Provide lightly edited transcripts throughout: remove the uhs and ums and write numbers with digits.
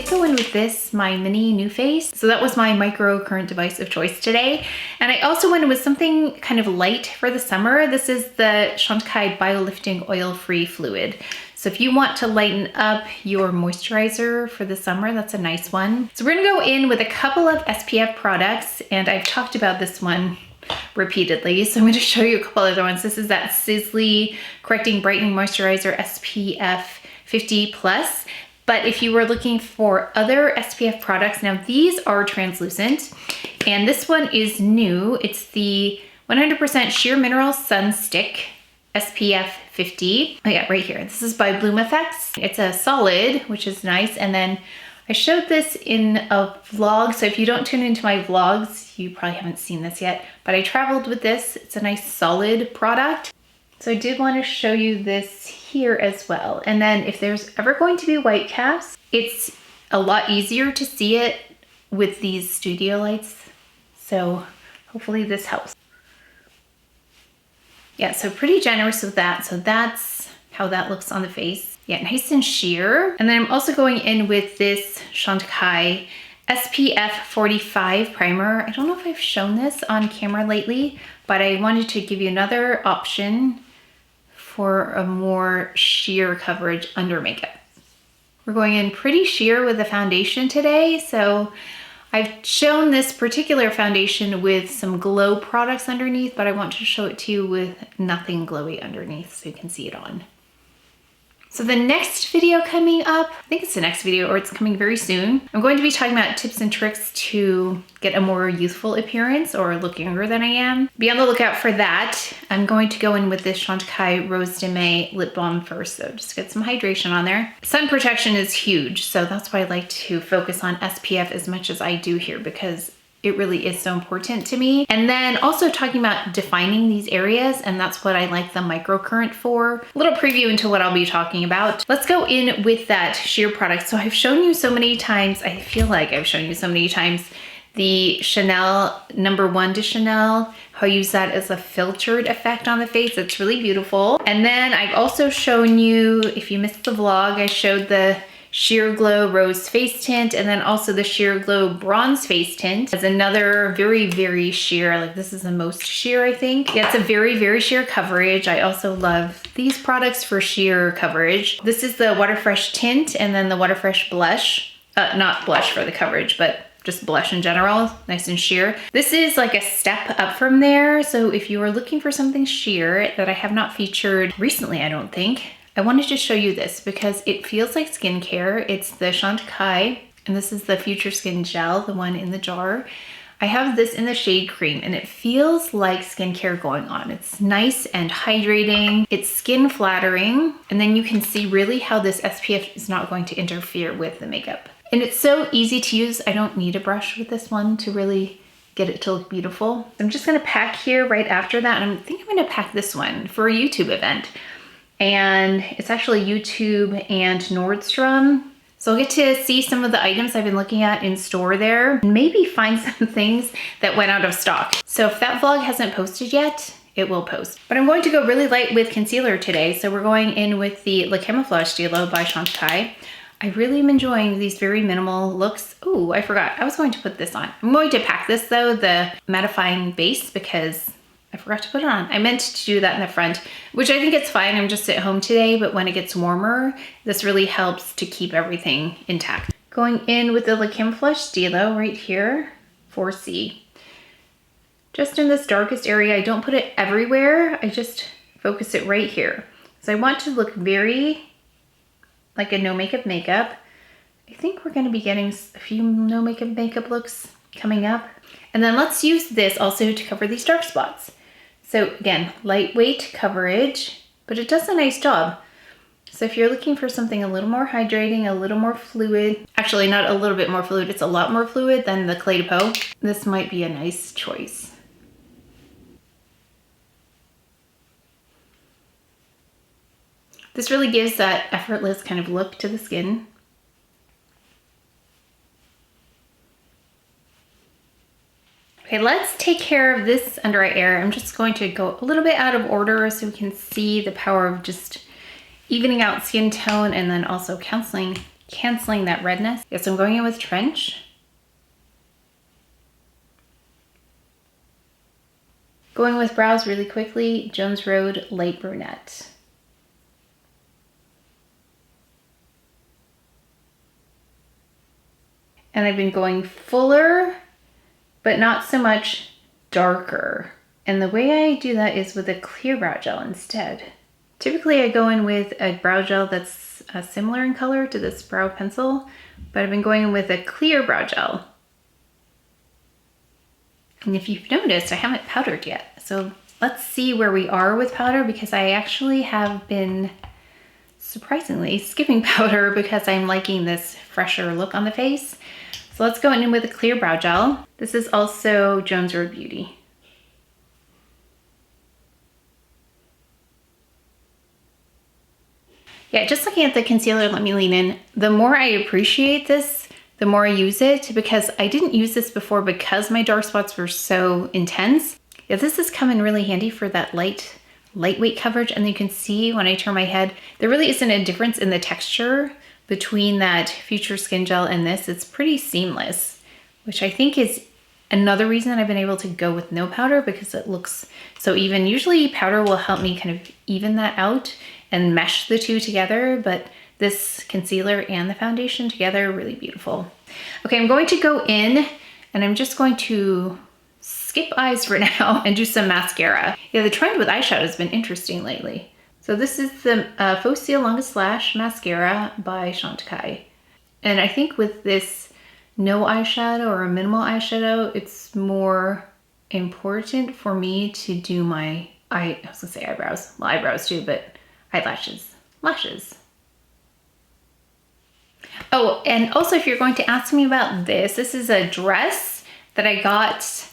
did go in with this, my mini Nuface. So that was my micro current device of choice today. And I also went in with something kind of light for the summer. This is the Chantecaille Bio-Lifting Oil-Free Fluid. So if you want to lighten up your moisturizer for the summer, that's a nice one. So we're gonna go in with a couple of SPF products, and I've talked about this one repeatedly, so I'm going to show you a couple other ones. This is that Sisley Correcting Brightening Moisturizer SPF 50+. But if you were looking for other SPF products, now these are translucent, and this one is new. It's the 100% Sheer Mineral Sun Stick SPF 50. Oh yeah, right here. This is by Bloom Effects. It's a solid, which is nice. And then I showed this in a vlog. So if you don't tune into my vlogs, you probably haven't seen this yet, but I traveled with this. It's a nice solid product. So I did want to show you this here as well. And then if there's ever going to be white casts, it's a lot easier to see it with these studio lights. So hopefully this helps. Yeah, so pretty generous with that. So that's how that looks on the face. Yeah, nice and sheer. And then I'm also going in with this Chantecaille SPF 45 primer. I don't know if I've shown this on camera lately, but I wanted to give you another option for a more sheer coverage under makeup. We're going in pretty sheer with the foundation today. So I've shown this particular foundation with some glow products underneath, but I want to show it to you with nothing glowy underneath so you can see it on. So the next video coming up, I think it's the next video or it's coming very soon, I'm going to be talking about tips and tricks to get a more youthful appearance or look younger than I am. Be on the lookout for that. I'm going to go in with this Chantecaille Rose de Mai Lip Balm first, so just get some hydration on there. Sun protection is huge, so that's why I like to focus on SPF as much as I do here, because it really is so important to me. And then also talking about defining these areas, and that's what I like the microcurrent for. A little preview into what I'll be talking about. Let's go in with that sheer product. So I've shown you so many times, I feel like I've shown you so many times, the Chanel No. 1 de Chanel, how I use that as a filtered effect on the face. It's really beautiful. And then I've also shown you, if you missed the vlog, I showed the Sheer Glow Rose Face Tint, and then also the Sheer Glow Bronze Face Tint as another very, very sheer, like this is the most sheer, I think. Yeah, it's a very, very sheer coverage. I also love these products for sheer coverage. This is the Waterfresh Tint, and then the Waterfresh Blush. Not blush for the coverage, but just blush in general, nice and sheer. This is like a step up from there. So if you are looking for something sheer that I have not featured recently, I don't think, I wanted to show you this because it feels like skincare. It's the Chantecaille, and this is the Future Skin Gel, the one in the jar. I have this in the shade Creme, and it feels like skincare going on. It's nice and hydrating. It's skin flattering, and then you can see really how this SPF is not going to interfere with the makeup. And it's so easy to use. I don't need a brush with this one to really get it to look beautiful. I'm just gonna pack here right after that, and I think I'm gonna pack this one for a YouTube event. And it's actually YouTube and Nordstrom. So I'll get to see some of the items I've been looking at in store there, and maybe find some things that went out of stock. So if that vlog hasn't posted yet, it will post. But I'm going to go really light with concealer today. So we're going in with the Camoflauge Stylo by Chantecaille. I really am enjoying these very minimal looks. Oh, I forgot, I was going to put this on. I'm going to pack this though, the mattifying base, because I forgot to put it on. I meant to do that in the front, which I think it's fine. I'm just at home today, but when it gets warmer, this really helps to keep everything intact. Going in with the Camoflauge Stylo right here, 4C. Just in this darkest area, I don't put it everywhere. I just focus it right here. So I want to look very like a no makeup makeup. I think we're gonna be getting a few no makeup makeup looks coming up. And then let's use this also to cover these dark spots. So again, lightweight coverage, but it does a nice job. So if you're looking for something a little more hydrating, a little more fluid, actually not a little bit more fluid, it's a lot more fluid than the Clé de Peau, this might be a nice choice. This really gives that effortless kind of look to the skin. Okay, let's take care of this under eye area. I'm just going to go a little bit out of order so we can see the power of just evening out skin tone and then also canceling canceling that redness. Yeah, so I'm going in with Trench. Going with brows really quickly, Jones Road Light Brunette. And I've been going fuller, but not so much darker. And the way I do that is with a clear brow gel instead. Typically I go in with a brow gel that's similar in color to this brow pencil, but I've been going in with a clear brow gel. And if you've noticed, I haven't powdered yet. So let's see where we are with powder, because I actually have been surprisingly skipping powder because I'm liking this fresher look on the face. So let's go in with a clear brow gel. This is also Jones Road Beauty. Yeah, just looking at the concealer, let me lean in. The more I appreciate this, the more I use it, because I didn't use this before because my dark spots were so intense. Yeah, this has come in really handy for that lightweight coverage. And you can see when I turn my head, there really isn't a difference in the texture between that Future Skin Gel and this. It's pretty seamless, which I think is another reason I've been able to go with no powder, because it looks so even. Usually powder will help me kind of even that out and mesh the two together, but this concealer and the foundation together are really beautiful. Okay, I'm going to go in and I'm just going to skip eyes for now and do some mascara. Yeah, the trend with eyeshadow has been interesting lately. So this is the Faux Ciele Longest Lash Mascara by Chantecaille. And I think with this no eyeshadow or a minimal eyeshadow, it's more important for me to do my, I was gonna say eyebrows, well eyebrows too, but eyelashes, lashes. Oh, and also if you're going to ask me about this, this is a dress that I got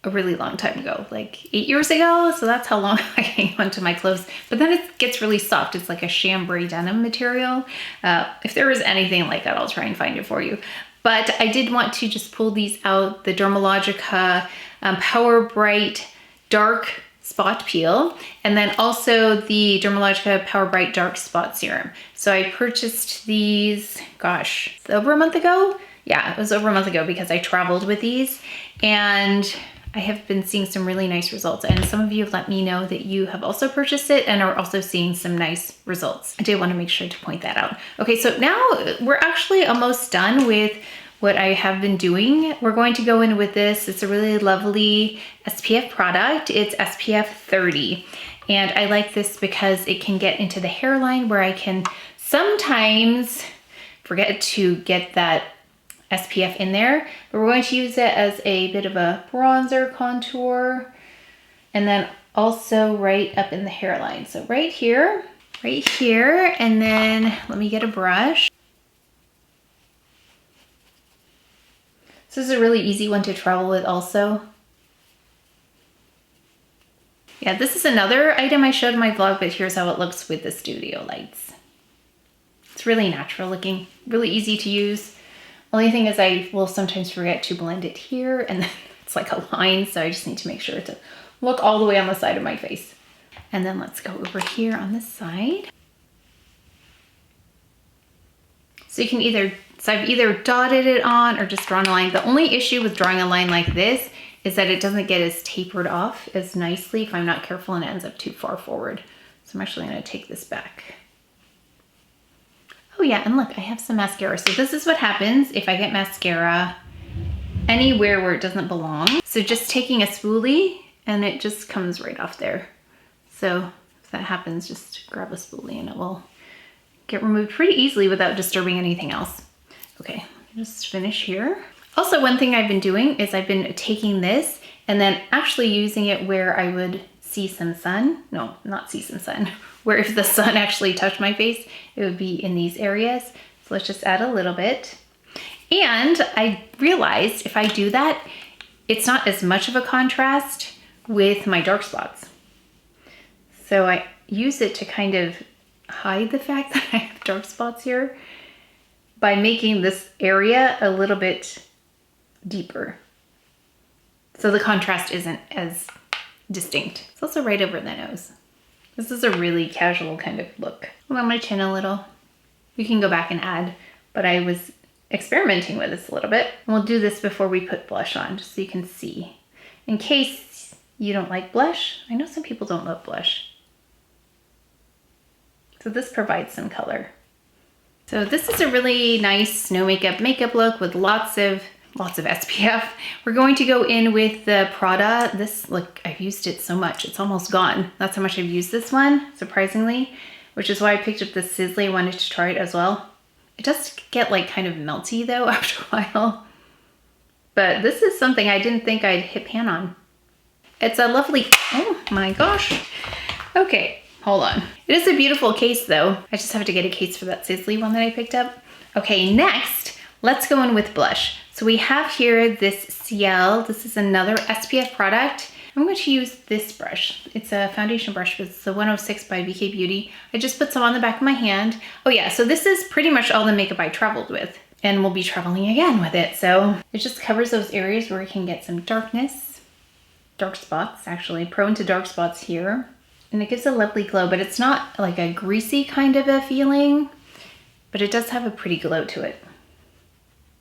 a really long time ago, like 8 years ago. So that's how long I hang on to my clothes. But then it gets really soft. It's like a chambray denim material. If there is anything like that, I'll try and find it for you. But I did want to just pull these out, the Dermalogica Power Bright Dark Spot Peel, and then also the Dermalogica Power Bright Dark Spot Serum. So I purchased these, gosh, over a month ago? Yeah, it was over a month ago because I traveled with these, and I have been seeing some really nice results. And some of you have let me know that you have also purchased it and are also seeing some nice results. I did want to make sure to point that out. Okay, so now we're actually almost done with what I have been doing. We're going to go in with this. It's a really lovely SPF product. It's SPF 30. And I like this because it can get into the hairline where I can sometimes forget to get that SPF in there, but we're going to use it as a bit of a bronzer contour, and then also right up in the hairline. So right here, and then let me get a brush. This is a really easy one to travel with also. Yeah, this is another item I showed in my vlog, but here's how it looks with the studio lights. It's really natural looking, really easy to use. Only thing is I will sometimes forget to blend it here, and then it's like a line, so I just need to make sure to look all the way on the side of my face. And then let's go over here on this side. So you can I've either dotted it on or just drawn a line. The only issue with drawing a line like this is that it doesn't get as tapered off as nicely if I'm not careful and it ends up too far forward. So I'm actually gonna take this back. Oh yeah, and look, I have some mascara. So this is what happens if I get mascara anywhere where it doesn't belong. So just taking a spoolie and it just comes right off there. So if that happens, just grab a spoolie and it will get removed pretty easily without disturbing anything else. Okay, just finish here. Also, one thing I've been doing is I've been taking this and then actually using it where I would see some sun. No, not see some sun. Where if the sun actually touched my face, it would be in these areas. So let's just add a little bit. And I realized if I do that, it's not as much of a contrast with my dark spots. So I use it to kind of hide the fact that I have dark spots here by making this area a little bit deeper. So the contrast isn't as distinct. It's also right over the nose. This is a really casual kind of look. I'm on my chin a little. You can go back and add, but I was experimenting with this a little bit. And we'll do this before we put blush on, just so you can see. In case you don't like blush, I know some people don't love blush. So this provides some color. So this is a really nice snow makeup look with lots of SPF. We're going to go in with the Prada. This, look, I've used it so much. It's almost gone. That's how much I've used this one, surprisingly, which is why I picked up the Sisley. Wanted to try it as well. It does get like kind of melty though after a while. But this is something I didn't think I'd hit pan on. It's a lovely, oh my gosh. Okay, hold on. It is a beautiful case though. I just have to get a case for that Sisley one that I picked up. Okay, next, let's go in with blush. So we have here this Ciele. This is another SPF product. I'm going to use this brush. It's a foundation brush, but it's the 106 by BK Beauty. I just put some on the back of my hand. Oh yeah, so this is pretty much all the makeup I traveled with, and we'll be traveling again with it. So it just covers those areas where you can get some darkness, dark spots, actually, prone to dark spots here. And it gives a lovely glow, but it's not like a greasy kind of a feeling, but it does have a pretty glow to it.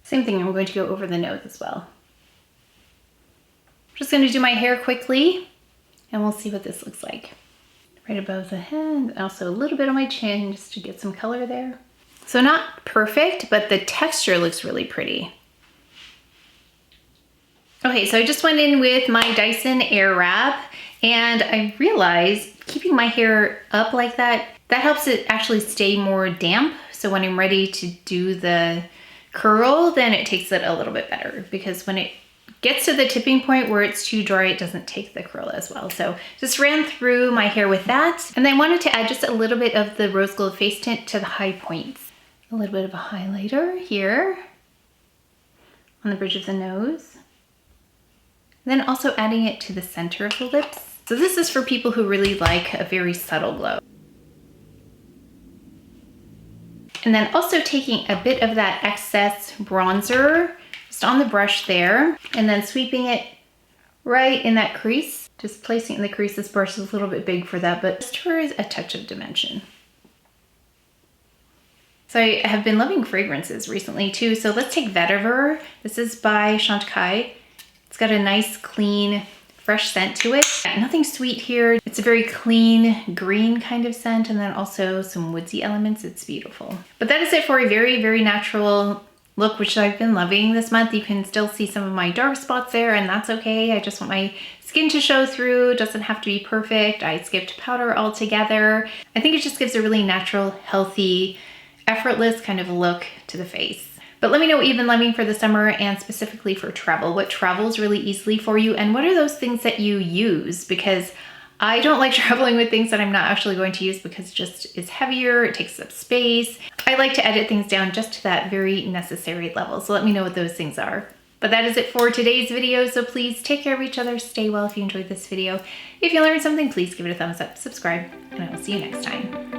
Same thing, I'm going to go over the nose as well. I'm just going to do my hair quickly and we'll see what this looks like. Right above the head, and also a little bit on my chin just to get some color there. So not perfect, but the texture looks really pretty. Okay, so I just went in with my Dyson Airwrap and I realized keeping my hair up like that helps it actually stay more damp. So when I'm ready to do the curl, then it takes it a little bit better, because when it gets to the tipping point where it's too dry, it doesn't take the curl as well. So just ran through my hair with that. And I wanted to add just a little bit of the rose gold face tint to the high points. A little bit of a highlighter here on the bridge of the nose. And then also adding it to the center of the lips. So this is for people who really like a very subtle glow. And then also taking a bit of that excess bronzer just on the brush there, and then sweeping it right in that crease. Just placing it in the crease. This brush is a little bit big for that, but just for a touch of dimension. So I have been loving fragrances recently too. So let's take Vetyver. This is by Chantecaille. It's got a nice, clean, fresh scent to it. Nothing sweet here. It's a very clean green kind of scent, and then also some woodsy elements. It's beautiful. But that is it for a very, very natural look, which I've been loving this month. You can still see some of my dark spots there, and that's okay. I just want my skin to show through. It doesn't have to be perfect. I skipped powder altogether. I think it just gives a really natural, healthy, effortless kind of look to the face. But let me know what you've been loving for the summer, and specifically for travel. What travels really easily for you, and what are those things that you use? Because I don't like traveling with things that I'm not actually going to use, because it just is heavier, it takes up space. I like to edit things down just to that very necessary level. So let me know what those things are. But that is it for today's video. So please take care of each other, stay well if you enjoyed this video. If you learned something, please give it a thumbs up, subscribe, and I will see you next time.